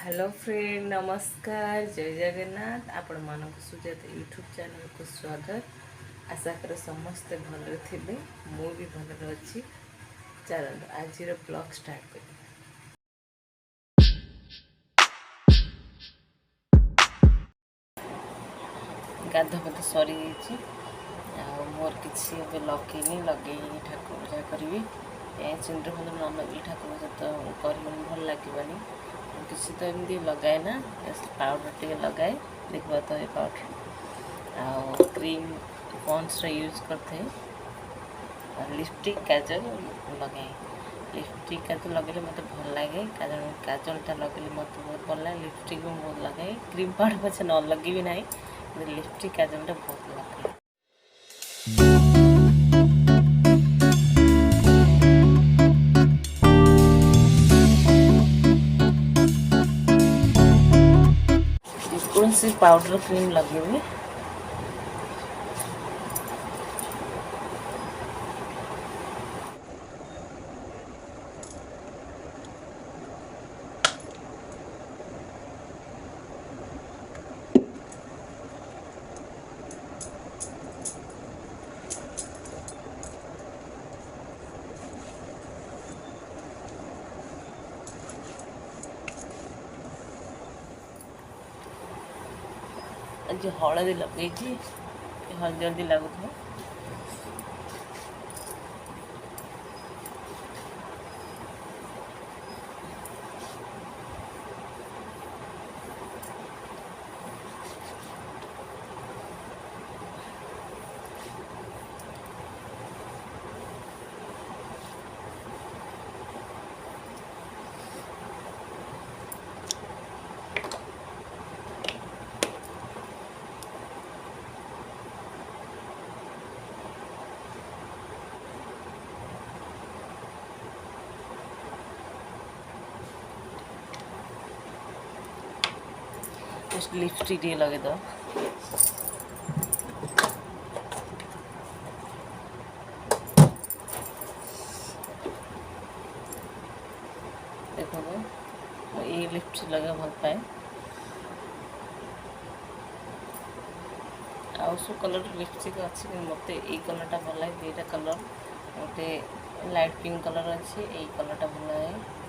Hello friend, नमस्कार, जय जगन्नाथ। आपण मानक सुजाता यूट्यूब चैनल को स्वागत। आशा कर समस्ते भल थे, मु भी भल अच्छी। चलो आज ब्लॉग स्टार्ट कर। गाधा पद सरी मोर किसी लगे लगे ठाकुर पूजा करी सिंदूर फंदूर न लगे ठाकुर सहित कर भल लगे किसी तो एमती लगाए ना पाउडर टे लगाए देखा तो ये पाउडर आ क्रीम पॉन्ड्स यूज करते लिपस्टिक काजल लगाए लिपस्टिक काजल लगे मत भल लगे काजलटा लगे मत बहुत भल लगे लिपस्टिक भी बहुत लगाए क्रीम पाउडर पचे न लगे भी ना लिपस्टिक काजलटा बहुत लगे। कौन सी पाउडर क्रीम लगेगी आज हलदी लगे हल्दी हल्दी लगुता लिपस्टिक टे लगे दो देखो तो ये लिपस्टिक लगे भल पाए आउ सब कलर लिपस्टिक अच्छी मत ये कलरटा भल लगे दुईटा कलर गोटे लाइट पिंक कलर अच्छी ये कलरटा भल लगे